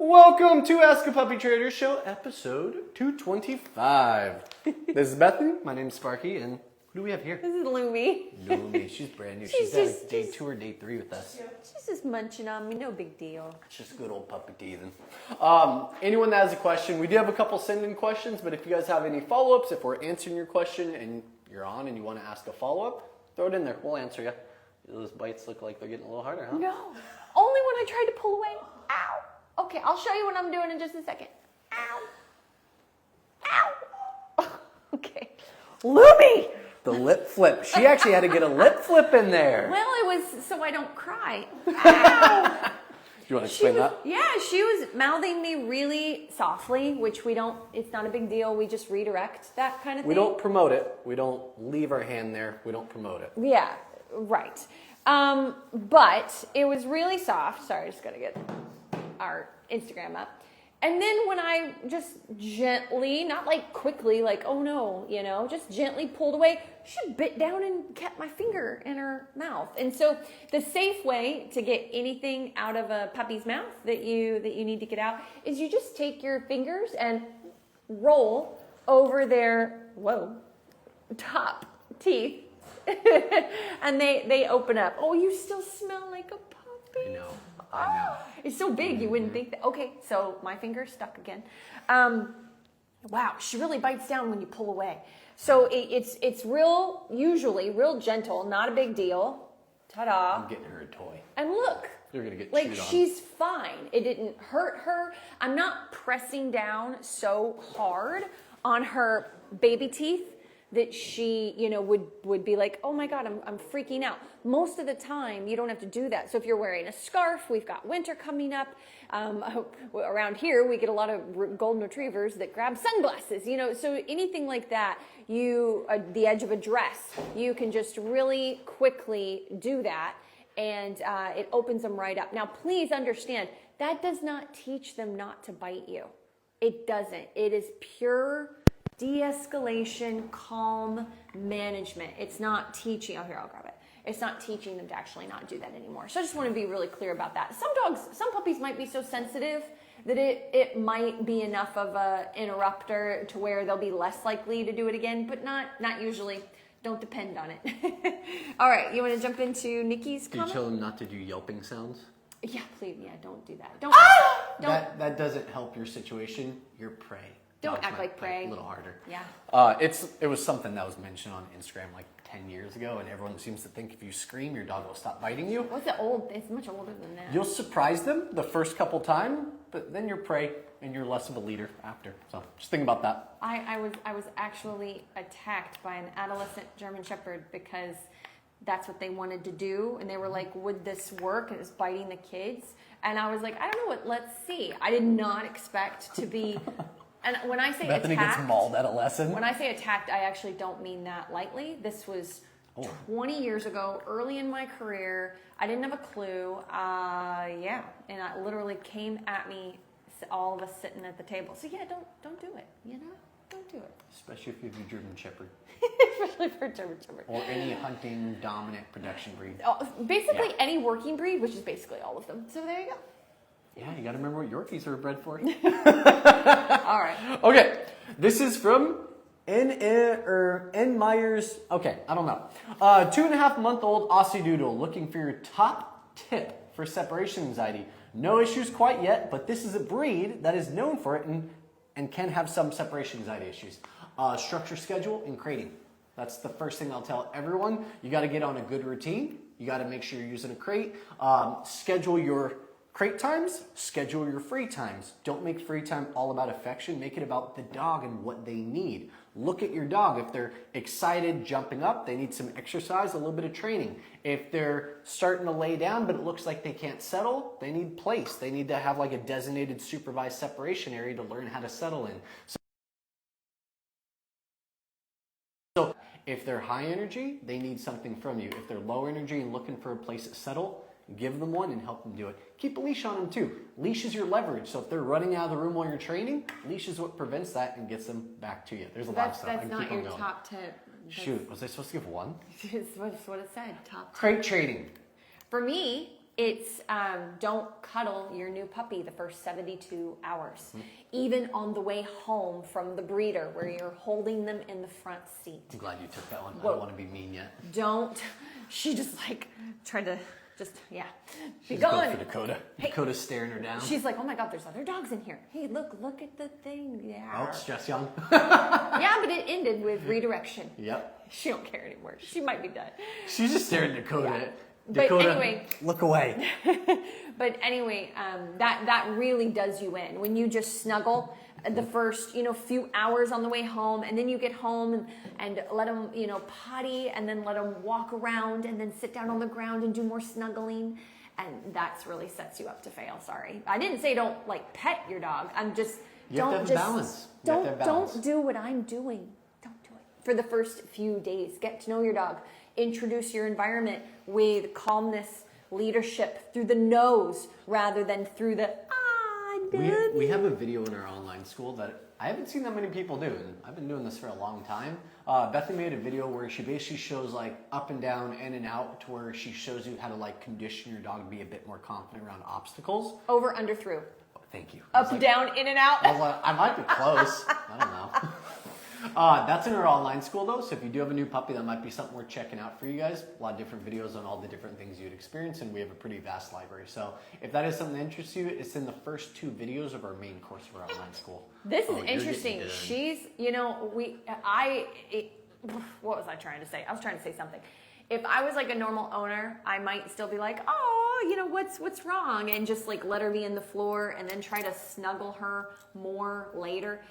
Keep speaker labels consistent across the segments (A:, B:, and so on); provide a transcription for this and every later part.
A: Welcome to Ask a Puppy Trader Show, episode 225. This is Bethany, my name's Sparky, and who do we have here?
B: This is Lumi.
A: Lumi, she's brand new. She's at day 2 or day 3 with us.
B: She's just munching on me, no big deal.
A: It's just good old puppy teething. Anyone that has a question, we do have a couple send-in questions, but if you guys have any follow-ups, if we're answering your question and you're on and you want to ask a follow-up, throw it in there. We'll answer you. Those bites look like they're getting a little harder, huh?
B: No, only when I tried to pull away. Ow. Okay, I'll show you what I'm doing in just a second. Ow. Ow. Okay. Lumi!
A: The lip flip. She actually had to get a lip flip in there.
B: Well, it was so I don't cry. Ow.
A: Do you want to explain that?
B: Yeah, she was mouthing me really softly, which we don't, it's not a big deal. We just redirect that kind of thing.
A: We don't promote it. We don't leave our hand there. We don't promote it.
B: Yeah, right. But it was really soft. Sorry, I just got to get our Instagram up. And then when I just gently, not like quickly, like, oh no, you know, just gently pulled away, she bit down and kept my finger in her mouth. And so the safe way to get anything out of a puppy's mouth that you need to get out is you just take your fingers and roll over their, top teeth. And they open up. Oh, you still smell like a puppy.
A: I know.
B: It's so big, you wouldn't think that. Okay, so my finger's stuck again. Wow, she really bites down when you pull away. So it's usually real gentle, not a big deal. Ta-da.
A: I'm getting her a toy.
B: And look.
A: You're going to get
B: like
A: chewed on.
B: She's fine. It didn't hurt her. I'm not pressing down so hard on her baby teeth that she, would be like, oh my God, I'm freaking out. Most of the time, you don't have to do that. So if you're wearing a scarf, we've got winter coming up. Around here, we get a lot of golden retrievers that grab sunglasses, so anything like that, the edge of a dress, you can just really quickly do that, and it opens them right up. Now, please understand, that does not teach them not to bite you. It doesn't. It is pure de-escalation, calm management. It's not teaching, I'll grab it. It's not teaching them to actually not do that anymore. So I just want to be really clear about that. Some puppies might be so sensitive that it might be enough of a interrupter to where they'll be less likely to do it again, but not usually. Don't depend on it. All right, you want to jump into Nikki's comment?
A: Can you tell them not to do yelping sounds?
B: Yeah, please, don't do that. Don't.
A: That doesn't help your situation. You're prey.
B: Don't act like prey.
A: A little harder.
B: Yeah.
A: It was something that was mentioned on Instagram like 10 years ago, and everyone seems to think if you scream, your dog will stop biting you.
B: What's it old? It's much older than that.
A: You'll surprise them the first couple times, but then you're prey and you're less of a leader after. So just think about that.
B: I was actually attacked by an adolescent German Shepherd because that's what they wanted to do, and they were like, would this work? And it was biting the kids, and I was like, I don't know what. Let's see. I did not expect to be. And when I say
A: Bethany
B: attacked,
A: gets mauled at a lesson.
B: When I say attacked, I actually don't mean that lightly. This was 20 years ago, early in my career. I didn't have a clue. And it literally came at me, all of us sitting at the table. So yeah, don't do it. Don't do it.
A: Especially if you have a German Shepherd.
B: Especially for German Shepherd.
A: Or any hunting dominant production breed.
B: Basically any working breed, which is basically all of them. So there you go.
A: Yeah, you got to remember what Yorkies are bred for.
B: All right.
A: Okay, this is from N Myers. Okay, I don't know. 2.5-month-old Aussiedoodle looking for your top tip for separation anxiety. No issues quite yet, but this is a breed that is known for it and can have some separation anxiety issues. Structure, schedule, and crating. That's the first thing I'll tell everyone. You got to get on a good routine. You got to make sure you're using a crate. Schedule your crate times, schedule your free times. Don't make free time all about affection. Make it about the dog and what they need. Look at your dog. If they're excited, jumping up, they need some exercise, a little bit of training. If they're starting to lay down, but it looks like they can't settle, they need place. They need to have like a designated supervised separation area to learn how to settle in. So if they're high energy, they need something from you. If they're low energy and looking for a place to settle, give them one and help them do it. Keep a leash on them too. Leash is your leverage. So if they're running out of the room while you're training, leash is what prevents that and gets them back to you. There's a lot of stuff.
B: That's not your top tip.
A: Shoot, was I supposed to give one?
B: That's what it said, top tip.
A: Crate training.
B: For me, It's don't cuddle your new puppy the first 72 hours, even on the way home from the breeder where you're holding them in the front seat.
A: I'm glad you took that one.
B: Whoa.
A: I don't want to be mean yet.
B: Don't. She just like tried to be
A: She's
B: gone.
A: going for Dakota.
B: Hey.
A: Dakota's staring her down.
B: She's like, oh my God, there's other dogs in here. Hey, look at the thing. Yeah.
A: Oh, stress young.
B: Yeah, but it ended with redirection.
A: Yep.
B: She don't care anymore. She might be done.
A: She's just staring at Dakota.
B: Yeah.
A: Dakota,
B: But anyway,
A: look away.
B: But anyway, that really does you in when you just snuggle the first few hours on the way home, and then you get home and let them potty, and then let them walk around, and then sit down on the ground and do more snuggling, and that's really sets you up to fail. Sorry, I didn't say don't like pet your dog. I'm just
A: You have to have balance. You have to have balance.
B: Don't do what I'm doing. Don't do it for the first few days. Get to know your dog. Introduce your environment with calmness, leadership through the nose rather than through the
A: We have a video in our online school that I haven't seen that many people do, and I've been doing this for a long time. Bethany made a video where she basically shows like up and down, in and out, to where she shows you how to like condition your dog to be a bit more confident around obstacles.
B: over, under, through,
A: Oh, thank you.
B: up, down, in and out.
A: I was like, I might be close. I don't know. That's in our online school though, so if you do have a new puppy, that might be something worth checking out for you guys. A lot of different videos on all the different things you'd experience, and we have a pretty vast library. So if that is something that interests you, it's in the first 2 videos of our main course of our online school.
B: This
A: Oh,
B: is
A: you're
B: interesting.
A: getting done.
B: She's, what was I trying to say? I was trying to say something. If I was like a normal owner, I might still be like, oh, what's wrong? And just like let her be in the floor and then try to snuggle her more later.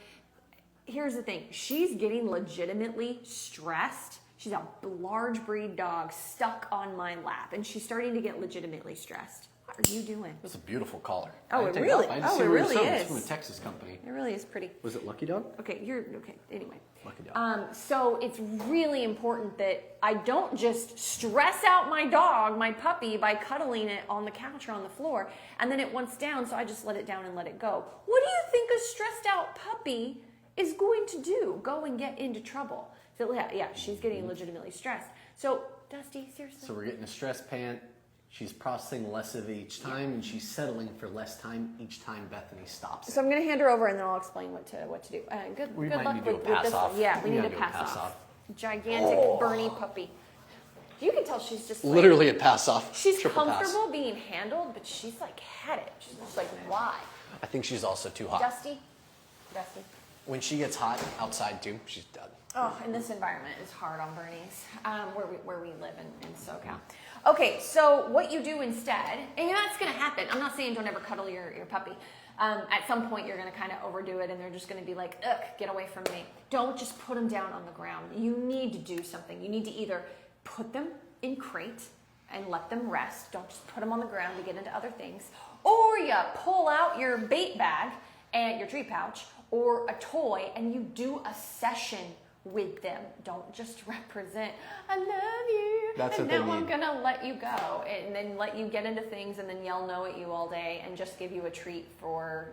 B: Here's the thing. She's getting legitimately stressed. She's a large breed dog stuck on my lap, and she's starting to get legitimately stressed. What are you doing?
A: That's a beautiful collar.
B: Oh,
A: I
B: it
A: didn't take
B: really-
A: off. I just
B: oh,
A: see
B: it
A: where it's
B: really
A: from. It's
B: is.
A: from a Texas company.
B: It really is pretty.
A: Was it Lucky Dog?
B: Okay, okay. Anyway.
A: Lucky Dog.
B: So it's really important that I don't just stress out my dog, my puppy, by cuddling it on the couch or on the floor, and then it wants down, so I just let it down and let it go. What do you think a stressed out puppy is going to do? Go and get into trouble. So yeah, she's getting legitimately stressed. So Dusty, seriously.
A: So we're getting a stress pant. She's processing less of it each time, and she's settling for less time each time Bethany stops.
B: So I'm going to hand her over, and then I'll explain what to do. Good
A: We
B: good
A: might
B: luck
A: need to do
B: with
A: a pass
B: this
A: off.
B: one. Yeah, we need to
A: gotta do a
B: pass off. Gigantic Bernie puppy. You can tell she's just like,
A: Literally a pass off.
B: she's
A: Triple pass.
B: comfortable being handled, but she's like had it. She's just like, why?
A: I think she's also too hot.
B: Dusty.
A: When she gets hot outside too, she's done.
B: Oh, and this environment is hard on Bernie's, where we live in SoCal. Okay, so what you do instead, and that's going to happen. I'm not saying don't ever cuddle your puppy. At some point, you're going to kind of overdo it, and they're just going to be like, ugh, get away from me. Don't just put them down on the ground. You need to do something. You need to either put them in crate and let them rest. Don't just put them on the ground to get into other things. Or you pull out your bait bag and your treat pouch or a toy, and you do a session with them. Don't just represent, I love you,
A: That's
B: and
A: what they
B: now I'm
A: need.
B: gonna let you go, and then let you get into things, and then yell no at you all day, and just give you a treat for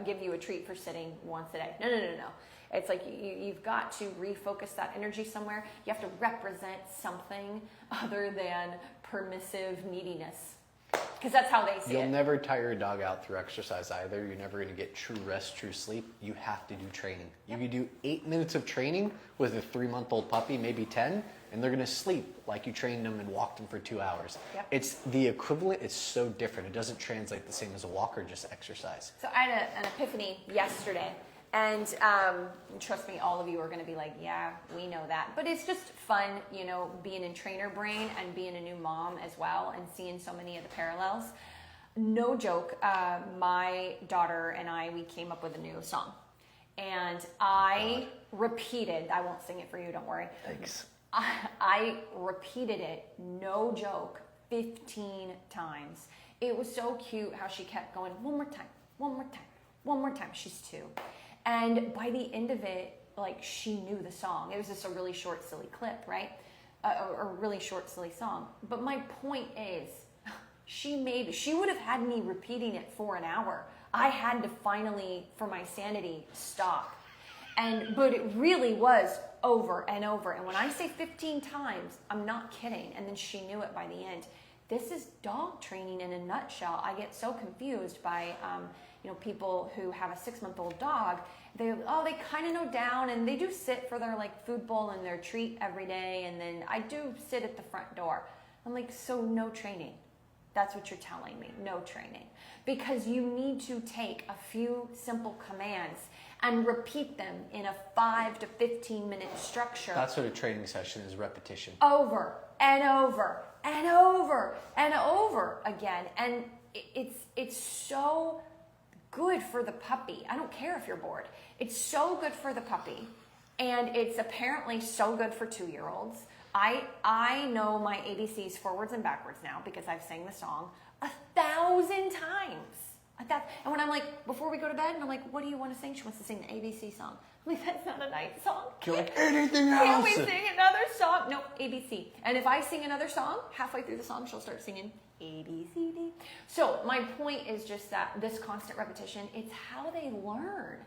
B: give you a treat for sitting once a day. No. It's like you've got to refocus that energy somewhere. You have to represent something other than permissive neediness, because that's how they see
A: You'll
B: it.
A: never tire a dog out through exercise either. You're never going to get true rest, true sleep. You have to do training. You can do 8 minutes of training with a 3-month-old puppy, maybe 10, and they're going to sleep like you trained them and walked them for 2 hours.
B: Yep.
A: It's the equivalent. It's so different. It doesn't translate the same as a walk or just exercise.
B: So I had an epiphany yesterday, and trust me, all of you are going to be like, yeah, we know that. But it's just fun, being in trainer brain and being a new mom as well, and seeing so many of the parallels. No joke, my daughter and we came up with a new song. And I repeated, I won't sing it for you, don't worry.
A: Thanks.
B: I repeated it, no joke, 15 times. It was so cute how she kept going, one more time, one more time, one more time. She's 2. And by the end of it, like, she knew the song. It was just a really short, silly clip, right? A really short, silly song. But my point is, she would have had me repeating it for an hour. I had to finally, for my sanity, stop. But it really was over and over. And when I say 15 times, I'm not kidding. And then she knew it by the end. This is dog training in a nutshell. I get so confused by, people who have a 6-month-old dog. They kind of know down, and they do sit for their like food bowl and their treat every day. And then I do sit at the front door. I'm like, so no training. That's what you're telling me, no training. Because you need to take a few simple commands and repeat them in a 5 to 15 minute structure.
A: That's what a training session is, repetition.
B: Over and over and over and over again. And it's so good for the puppy. I don't care if you're bored. It's so good for the puppy. And it's apparently so good for 2-year-olds. I know my ABCs forwards and backwards now because I've sang the song 1,000 times. And when I'm like, before we go to bed, and I'm like, what do you want to sing? She wants to sing the ABC song. I'm like, that's not a night song.
A: You're like, anything else?
B: Can't we sing another song? No, ABC. And if I sing another song, halfway through the song, she'll start singing ABCD. So my point is just that this constant repetition, it's how they learn.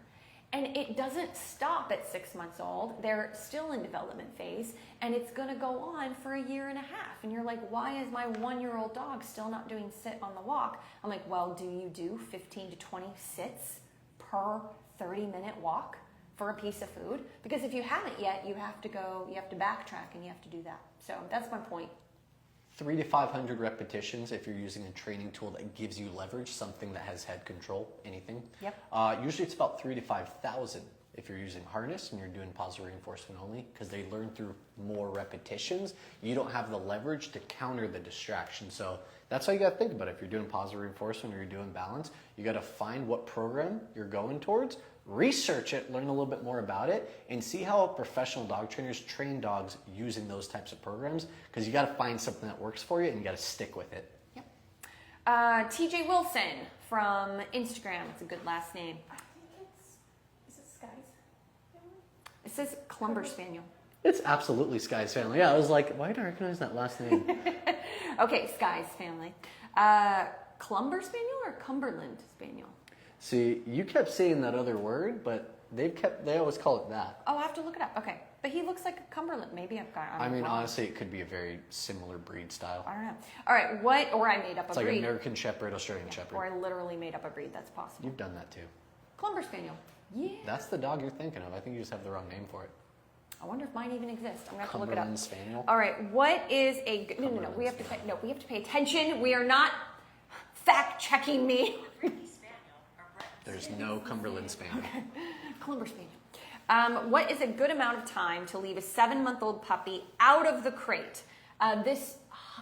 B: And it doesn't stop at 6 months old. They're still in development phase, and it's going to go on for a year and a half. And you're like, why is my 1-year-old dog still not doing sit on the walk? I'm like, well, do you do 15 to 20 sits per 30-minute walk for a piece of food? Because if you haven't yet, you have to backtrack, and you have to do that. So that's my point.
A: 300 to 500 repetitions if you're using a training tool that gives you leverage, something that has head control, anything.
B: Yep.
A: Usually it's about 3,000 to 5,000 if you're using harness and you're doing positive reinforcement only, because they learn through more repetitions. You don't have the leverage to counter the distraction. So that's how you got to think about it. If you're doing positive reinforcement or you're doing balance, you got to find what program you're going towards, research it, learn a little bit more about it, and see how professional dog trainers train dogs using those types of programs, because you got to find something that works for you and you got to stick with it.
B: Yep. TJ Wilson from Instagram. It's a good last name. I think is it Sky's family? It says Clumber Spaniel.
A: It's absolutely Sky's family. Yeah, I was like, why do I recognize that last name?
B: Okay, Sky's family. Clumber Spaniel or Cumberland Spaniel?
A: See, you kept saying that other word, but they always call it that.
B: Oh, I have to look it up. Okay. But he looks like a Cumberland. Maybe I'm wrong.
A: Honestly, it could be a very similar breed style.
B: I don't know. All right, or I made up a breed.
A: It's like American Shepherd, Australian Shepherd.
B: Or I literally made up a breed. That's possible.
A: You've done that too.
B: Clumber Spaniel. Yeah.
A: That's the dog you're thinking of. I think you just have the wrong name for it.
B: I wonder if mine even exists. I'm going to have to look it up.
A: Cumberland Spaniel.
B: All right. What is a... No. We have to pay attention. We are not fact-checking me.
A: There's no Cumberland Spaniel.
B: Okay. Clumber Spaniel. What is a good amount of time to leave a 7-month-old puppy out of the crate? This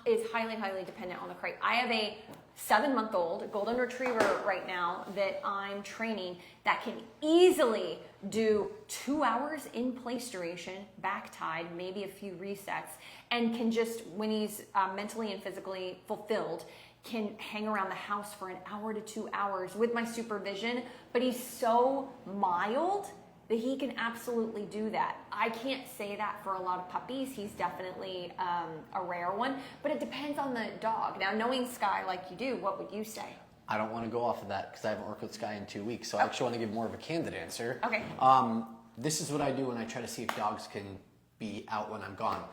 B: is highly, highly dependent on the crate. I have a 7-month-old golden retriever right now that I'm training that can easily do 2 hours in place duration, back tied, maybe a few resets, and can just, when he's mentally and physically fulfilled, can hang around the house for an hour to 2 hours with my supervision, but he's so mild that he can absolutely do that. I can't say that for a lot of puppies. He's definitely a rare one, but it depends on the dog. Now, knowing Sky like you do, what would you say?
A: I don't want to go off of that because I haven't worked with Sky in 2 weeks, so I actually want to give more of a candid answer.
B: Okay.
A: This is what I do when I try to see if dogs can be out when I'm gone.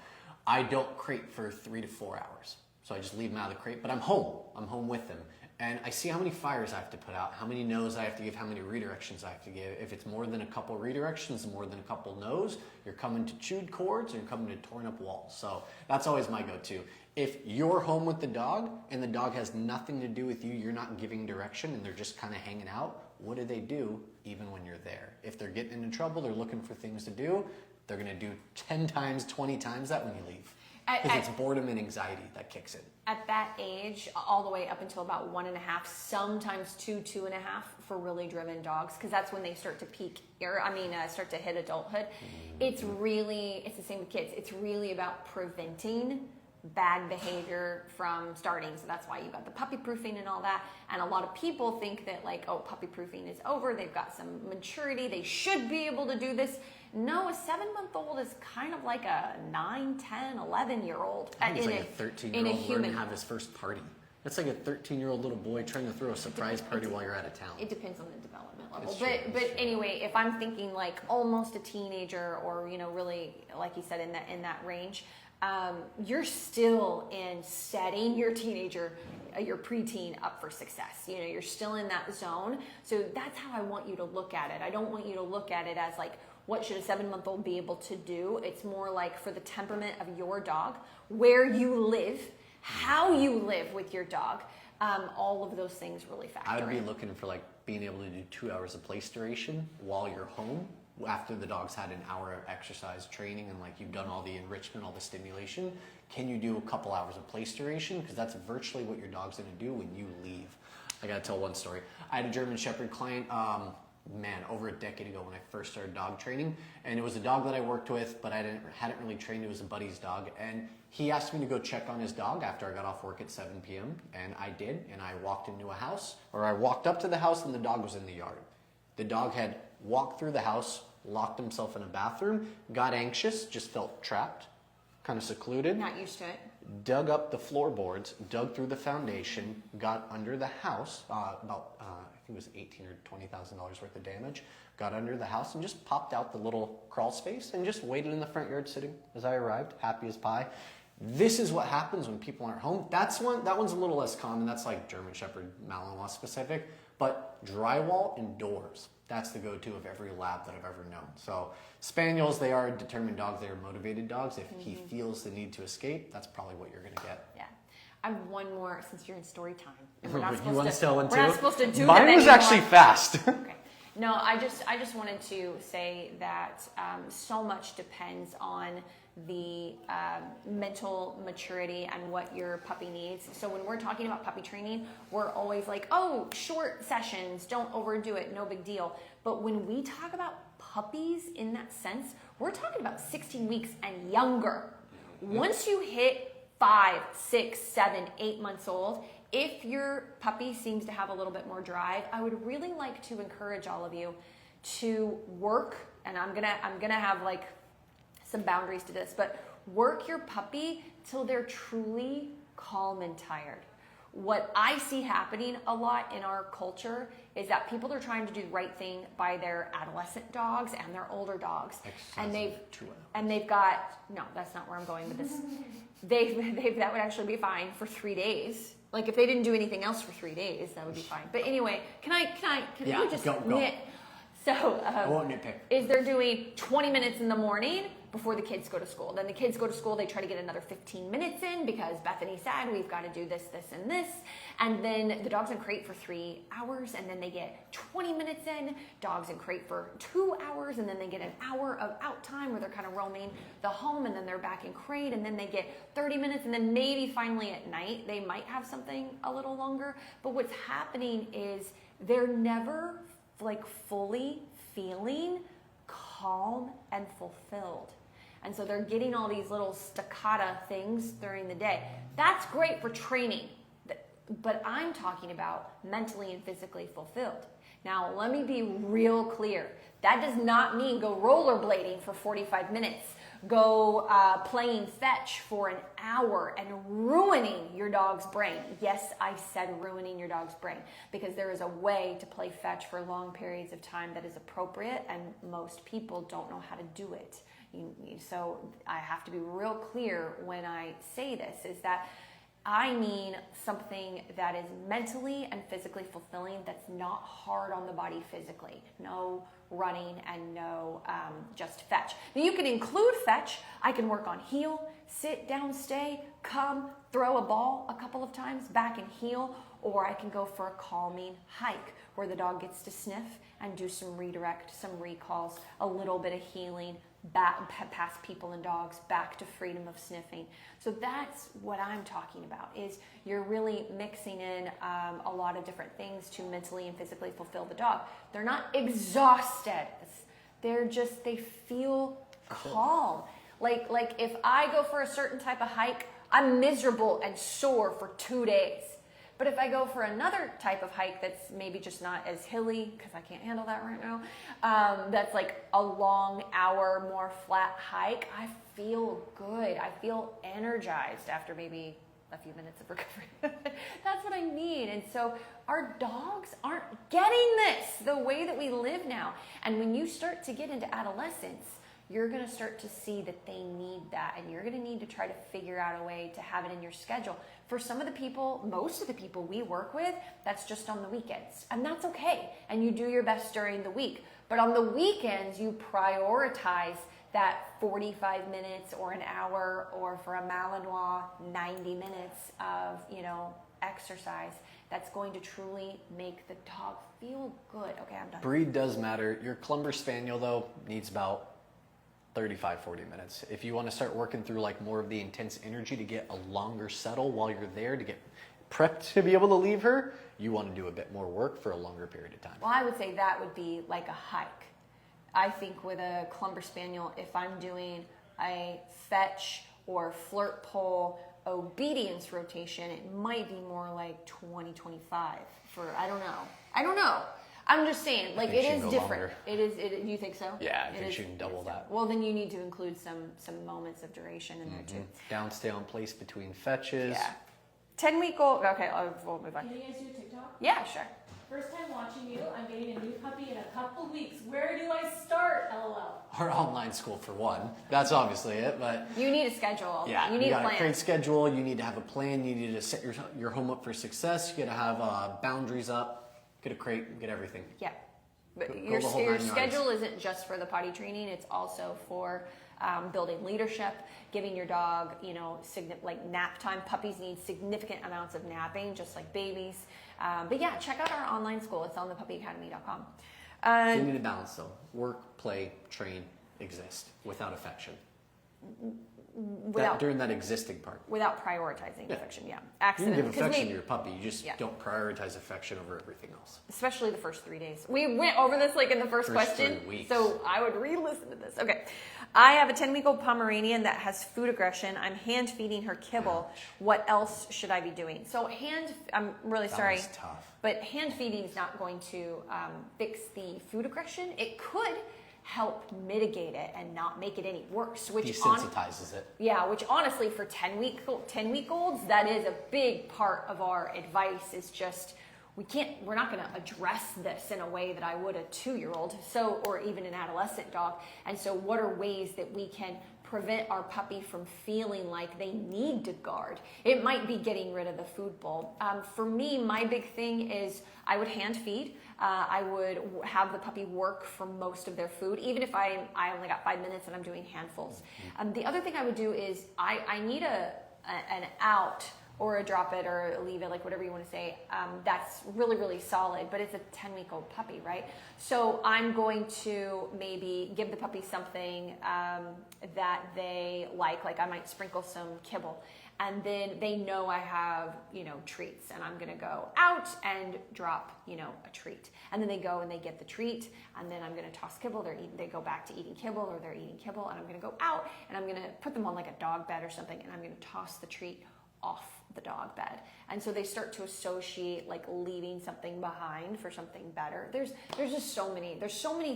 A: I don't crate for 3 to 4 hours. So I just leave them out of the crate, but I'm home. I'm home with them. And I see how many fires I have to put out, how many no's I have to give, how many redirections I have to give. If it's more than a couple redirections, more than a couple no's, you're coming to chewed cords or you're coming to torn up walls. So that's always my go-to. If you're home with the dog and the dog has nothing to do with you, you're not giving direction and they're just kind of hanging out, what do even when you're there? If they're getting into trouble, they're looking for things to do, they're going to do 10 times, 20 times that when you leave. Because it's boredom and anxiety that kicks in.
B: At that age, all the way up until about 1.5, sometimes 2.5 for really driven dogs, because that's when they start to start to hit adulthood. It's the same with kids. It's really about preventing bad behavior from starting. So that's why you got the puppy proofing and all that. And a lot of people think that puppy proofing is over. They've got some maturity. They should be able to do this. No, a 7-month-old is kind of like a 9, 10, 11-year-old.
A: It's like a 13-year-old learning to have his first party. That's like a 13-year-old little boy trying to throw a surprise party while you're out of town.
B: It depends on the development level. But anyway, if I'm thinking like almost a teenager or, really, like you said, in that range, you're still in setting your teenager, your preteen up for success. You know, you're still in that zone. So that's how I want you to look at it. I don't want you to look at it as like, what should a 7-month-old be able to do? It's more like for the temperament of your dog, where you live, how you live with your dog. All of those things really factor in.
A: I would be looking for like being able to do 2 hours of place duration while you're home after the dog's had an hour of exercise training and like you've done all the enrichment, all the stimulation. Can you do a couple hours of place duration? Because that's virtually what your dog's going to do when you leave. I got to tell one story. I had a German Shepherd client, over a decade ago when I first started dog training, and it was a dog that I worked with, but I hadn't really trained. It was a buddy's dog, and he asked me to go check on his dog after I got off work at 7 p.m. and I did, and I walked up to the house and the dog was in the yard. The dog had walked through the house, locked himself in a bathroom, got anxious, just felt trapped, kind of secluded.
B: Not used to it.
A: Dug up the floorboards, dug through the foundation, got under the house, I think it was $18,000 or $20,000 worth of damage, got under the house and just popped out the little crawl space and just waited in the front yard sitting as I arrived, happy as pie. This is what happens when people aren't home. That one's a little less common. That's like German Shepherd, Malinois specific, but drywall and doors. That's the go-to of every lab that I've ever known. So Spaniels, they are determined dogs. They are motivated dogs. If he feels the need to escape, that's probably what you're going to get.
B: Yeah. I have one more, since you're in story time. And
A: You want to tell one too?
B: We're not supposed to do
A: Mine
B: them
A: was
B: anymore.
A: actually fast.
B: Okay. No, I just wanted to say that so much depends on the mental maturity and what your puppy needs. So when we're talking about puppy training, we're always like, oh, short sessions, don't overdo it, no big deal. But when we talk about puppies in that sense, we're talking about 16 weeks and younger. Once you hit 5, 6, 7, 8 months old, if your puppy seems to have a little bit more drive, I would really like to encourage all of you to work, and I'm gonna have like some boundaries to this, but work your puppy till they're truly calm and tired. What I see happening a lot in our culture is that people are trying to do the right thing by their adolescent dogs and their older dogs. And they've got, no, that's not where I'm going with this. That would actually be fine for 3 days. Like if they didn't do anything else for 3 days, that would be fine. But anyway, can you just
A: go.
B: nit? So
A: I won't nitpick.
B: Is they're doing 20 minutes in the morning before the kids go to school. Then the kids go to school, they try to get another 15 minutes in because Bethany said we've got to do this, this, and this. And then the dog's in crate for 3 hours, and then they get 20 minutes in. Dog's in crate for 2 hours, and then they get an hour of out time where they're kind of roaming the home, and then they're back in crate, and then they get 30 minutes, and then maybe finally at night they might have something a little longer. But what's happening is they're never like fully feeling calm and fulfilled. And so they're getting all these little staccato things during the day. That's great for training, but I'm talking about mentally and physically fulfilled. Now, let me be real clear. That does not mean go rollerblading for 45 minutes, go playing fetch for an hour and ruining your dog's brain. Yes, I said ruining your dog's brain, because there is a way to play fetch for long periods of time that is appropriate, and most people don't know how to do it. So I have to be real clear when I say this, is that I mean something that is mentally and physically fulfilling, that's not hard on the body physically. No running and no just fetch. Now you can include fetch. I can work on heel, sit down, stay, come, throw a ball a couple of times, back and heel, or I can go for a calming hike where the dog gets to sniff and do some redirect, some recalls, a little bit of healing, back past people and dogs, back to freedom of sniffing. So that's what I'm talking about, is you're really mixing in a lot of different things to mentally and physically fulfill the dog. They're not exhausted. They feel calm. Like if I go for a certain type of hike, I'm miserable and sore for 2 days. But if I go for another type of hike that's maybe just not as hilly, because I can't handle that right now, that's like a long hour, more flat hike, I feel good. I feel energized after maybe a few minutes of recovery. That's what I mean. And so our dogs aren't getting this the way that we live now. And when you start to get into adolescence, you're going to start to see that they need that, and you're going to need to try to figure out a way to have it in your schedule. For some of the people, most of the people we work with, that's just on the weekends, and that's okay. And you do your best during the week, but on the weekends, you prioritize that 45 minutes or an hour, or for a Malinois, 90 minutes of, exercise that's going to truly make the dog feel good. Okay, I'm done.
A: Breed does matter. Your Clumber Spaniel, though, needs about 35, 40 minutes. If you want to start working through like more of the intense energy to get a longer settle while you're there to get prepped to be able to leave her, you want to do a bit more work for a longer period of time.
B: Well, I would say that would be like a hike. I think with a Clumber Spaniel, if I'm doing a fetch or flirt pull obedience rotation, it might be more like 20, 25 for, I don't know. I'm just saying, like, it is different. Longer. You think so?
A: Yeah, I think she can double that.
B: Well, then you need to include some moments of duration in there too.
A: Down, stay on place between fetches.
B: Yeah. 10-week-old, okay, we'll move on.
C: Can you guys do a TikTok?
B: Yeah, sure.
C: First time watching you, I'm getting a new puppy in a couple weeks. Where do I start, LOL?
A: Our online school for one. That's obviously it, but
B: you need a schedule.
A: Yeah,
B: you need a plan.
A: Got to create schedule. You need to have a plan. You need to set your home up for success. You got to have boundaries up. Got to create, get everything.
B: Yeah, but
A: Go
B: your
A: the whole 9
B: schedule
A: yards.
B: isn't just for the potty training. It's also for building leadership, giving your dog, like nap time. Puppies need significant amounts of napping, just like babies. But yeah, check out our online school. It's on thepuppyacademy.com.
A: You need a balance though. Work, play, train, exist without affection. During that existing part.
B: Without prioritizing affection, yeah.
A: You can
B: Accident.
A: give affection to your puppy. You just
B: Yeah.
A: don't prioritize affection over everything else.
B: Especially the first 3 days. We went over this like in the first question.
A: 3 weeks.
B: So I would re-listen to this. Okay. I have a 10-week-old Pomeranian that has food aggression. I'm hand feeding her kibble.
A: Ouch.
B: What else should I be doing? So I'm really sorry.
A: That was tough.
B: But hand feeding is not going to fix the food aggression. It could help mitigate it and not make it any worse.
A: Desensitizes it.
B: Yeah, which honestly for 10-week-olds, that is a big part of our advice is just we're not going to address this in a way that I would a 2-year-old, or even an adolescent dog. And so what are ways that we can prevent our puppy from feeling like they need to guard? It might be getting rid of the food bowl. For me, my big thing is I would hand feed. I would have the puppy work for most of their food, even if I only got 5 minutes and I'm doing handfuls. The other thing I would do is I need an out or a drop it or leave it, like whatever you want to say, that's really, really solid, but it's a 10-week-old puppy, right? So I'm going to maybe give the puppy something that they like I might sprinkle some kibble. And then they know I have, treats, and I'm gonna go out and drop, a treat. And then they go and they get the treat, and then I'm gonna toss kibble. They go back to eating kibble, or they're eating kibble, and I'm gonna go out and I'm gonna put them on like a dog bed or something, and I'm gonna toss the treat off the dog bed. And so they start to associate like leaving something behind for something better. There's just so many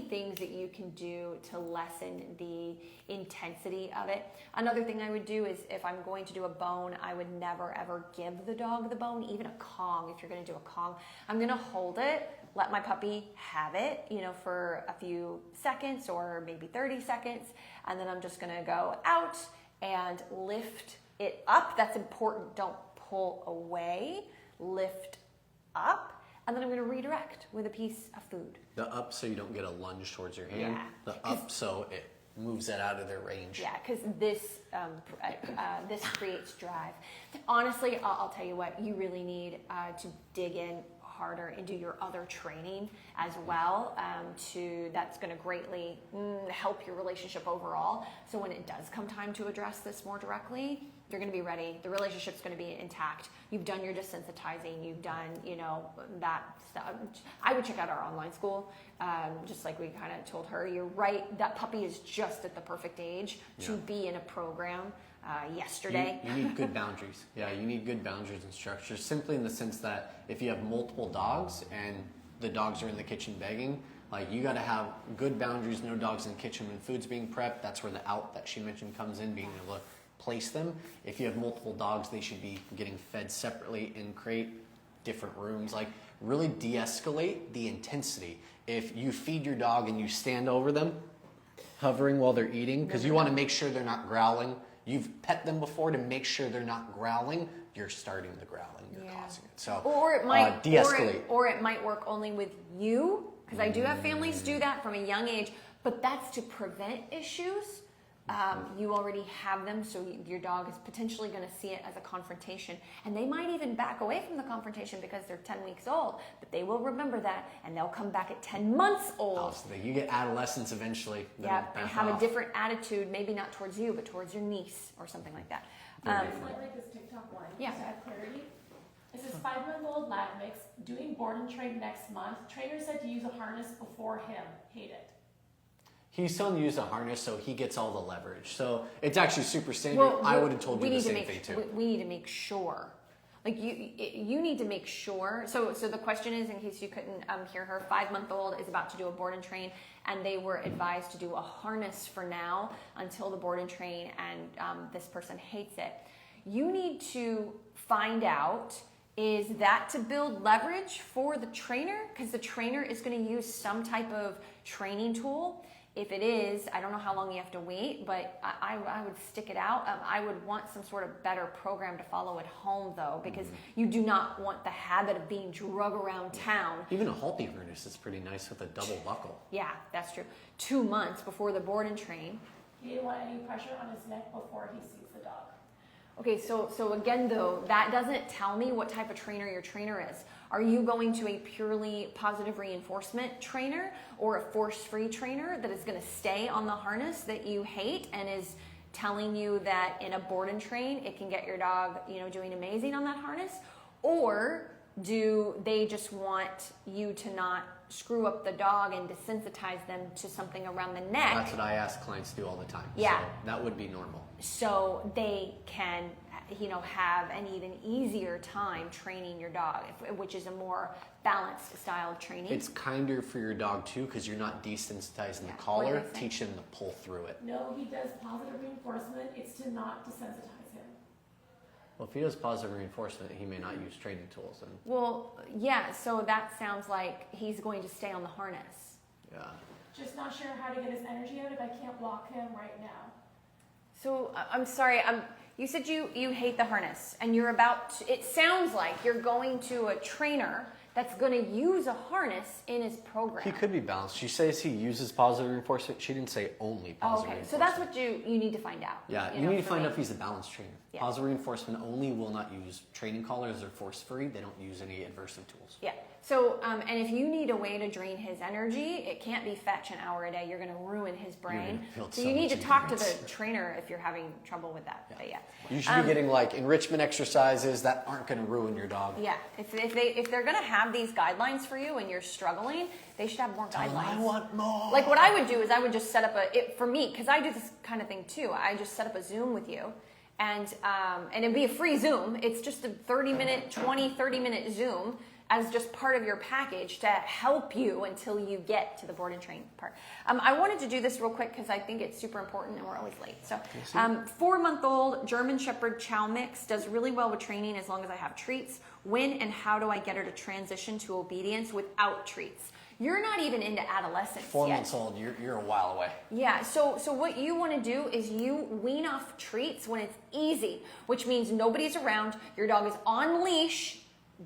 B: things that you can do to lessen the intensity of it. Another thing I would do is if I'm going to do a bone, I would never ever give the dog the bone, even a Kong. If you're going to do a Kong, I'm going to hold it, let my puppy have it, for a few seconds or maybe 30 seconds. And then I'm just going to go out and lift it up. That's important. Don't pull away, lift up, and then I'm going to redirect with a piece of food.
A: The up so you don't get a lunge towards your hand.
B: Yeah.
A: The up so it moves it out of their range.
B: Yeah, because this creates drive. Honestly, I'll tell you what, you really need to dig in harder and do your other training as well. That's going to greatly help your relationship overall. So when it does come time to address this more directly, you're going to be ready. The relationship's going to be intact. You've done your desensitizing. You've done, that stuff. I would check out our online school. Just like we kind of told her, you're right. That puppy is just at the perfect age to be in a program. Yesterday.
A: You need good boundaries. Yeah, you need good boundaries and structure, simply in the sense that if you have multiple dogs and the dogs are in the kitchen begging, like you got to have good boundaries, no dogs in the kitchen when food's being prepped. That's where the out that she mentioned comes in, being able to place them. If you have multiple dogs, they should be getting fed separately and create different rooms. Like really de-escalate the intensity. If you feed your dog and you stand over them, hovering while they're eating, because you want to make sure they're not growling. You've pet them before to make sure they're not growling. You're starting the growling. You're causing it. So
B: or it might
A: de-escalate.
B: or it might work only with you, because I do have families do that from a young age, but that's to prevent issues. You already have them, so your dog is potentially going to see it as a confrontation, and they might even back away from the confrontation because they're 10 weeks old, but they will remember that, and they'll come back at 10 months old.
A: Oh, so you get adolescence eventually.
B: Yeah, and have a different attitude, maybe not towards you, but towards your niece or something like that.
C: Like this TikTok one,
B: Yeah.
C: to add clarity. It says 5-month-old lab mix, doing board and train next month. Trainer said to use a harness before him. Hate it.
A: He's telling you to use a harness so he gets all the leverage. So it's actually super standard. I would have told you the same thing too.
B: We need to make sure. Like you need to make sure. So the question is, in case you couldn't hear her, 5-month-old is about to do a board and train, and they were advised to do a harness for now until the board and train, and this person hates it. You need to find out, is that to build leverage for the trainer? Because the trainer is going to use some type of training tool. If it is, I don't know how long you have to wait, but I would stick it out. I would want some sort of better program to follow at home, though, because you do not want the habit of being drug around town.
A: Even a halty harness is pretty nice with a double buckle.
B: Yeah, that's true. 2 months before the board and train.
C: He didn't want any pressure on his neck before he sees the dog.
B: Okay, so again, though, that doesn't tell me what type of trainer your trainer is. Are you going to a purely positive reinforcement trainer or a force-free trainer that is going to stay on the harness that you hate and is telling you that in a board and train it can get your dog, doing amazing on that harness? Or do they just want you to not screw up the dog and desensitize them to something around the neck?
A: That's what I ask clients to do all the time.
B: Yeah.
A: So that would be normal.
B: So they can, have an even easier time training your dog, which is a more balanced style of training.
A: It's kinder for your dog too, because you're not desensitizing the collar. Teach him to pull through it.
C: No, he does positive reinforcement. It's to not desensitize him.
A: Well, if he does positive reinforcement, he may not use training tools. And
B: Well, yeah, so that sounds like he's going to stay on the harness.
A: yeah.
C: Just not sure how to get his energy out if I can't walk him right now.
B: So I'm sorry, you said you hate the harness, and you're about to, it sounds like you're going to a trainer that's going to use a harness in his program.
A: He could be balanced. She says he uses positive reinforcement. She didn't say only positive
B: Okay,
A: reinforcement.
B: so that's what you need to find out.
A: Yeah, you need to find
B: me.
A: out if he's a balanced trainer.
B: Yeah.
A: Positive reinforcement only will not use training collars or force free. They don't use any adversive tools.
B: Yeah. So, and if you need a way to drain his energy, it can't be fetch an hour a day. You're going to ruin his brain.
A: build
B: So
A: so
B: you need to
A: much
B: talk to the
A: endurance.
B: trainer if you're having trouble with that. But yeah.
A: You should be getting like enrichment exercises that aren't going to ruin your dog.
B: Yeah. If they're going to have these guidelines for you and you're struggling, they should have more guidelines.
A: I want more.
B: Like what I would do is I would just set up for me, because I do this kind of thing too. I just set up a Zoom with you, and it'd be a free Zoom. It's just a 30-minute Zoom as just part of your package to help you until you get to the board and train part. I wanted to do this real quick because I think it's super important and we're always late. So 4-month-old German Shepherd Chow mix does really well with training as long as I have treats. When and how do I get her to transition to obedience without treats? You're not even into adolescence
A: 4
B: yet.
A: months old, you're a while away.
B: Yeah, so what you want to do is you wean off treats when it's easy, which means nobody's around, your dog is on leash.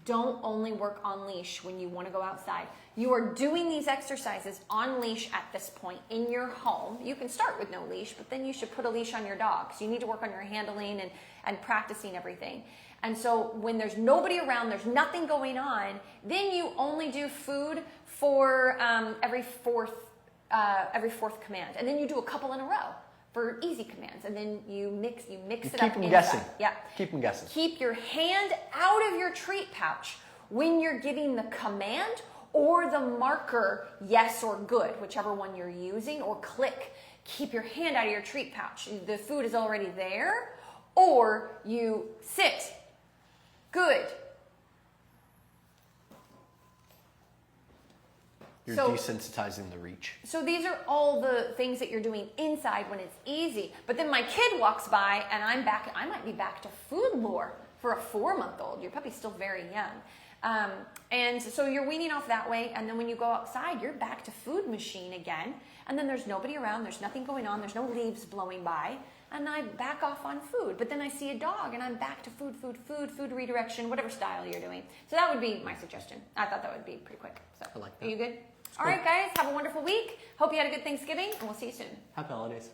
B: Don't only work on leash when you want to go outside. You are doing these exercises on leash at this point in your home. You can start with no leash, but then you should put a leash on your dog. So you need to work on your handling and practicing everything. And so when there's nobody around, there's nothing going on, then you only do food for every fourth command. And then you do a couple in a row for easy commands, and then you mix it up.
A: Keep them guessing.
B: Yeah.
A: Keep them guessing.
B: Keep your hand out of your treat pouch when you're giving the command or the marker yes or good, whichever one you're using, or click. Keep your hand out of your treat pouch. The food is already there, or you sit. Good.
A: You're
B: So-
A: desensitizing the reach.
B: So these are all the things that you're doing inside when it's easy. But then my kid walks by and I might be back to food lore for a 4-month-old. Your puppy's still very young. And so you're weaning off that way, and then when you go outside, you're back to food machine again, and then there's nobody around, there's nothing going on, there's no leaves blowing by, and I back off on food. But then I see a dog, and I'm back to food redirection, whatever style you're doing. So that would be my suggestion. I thought that would be pretty quick. So,
A: I like that.
B: Are you good? All right, guys, have a wonderful week. Hope you had a good Thanksgiving, and we'll see you soon.
A: Happy holidays.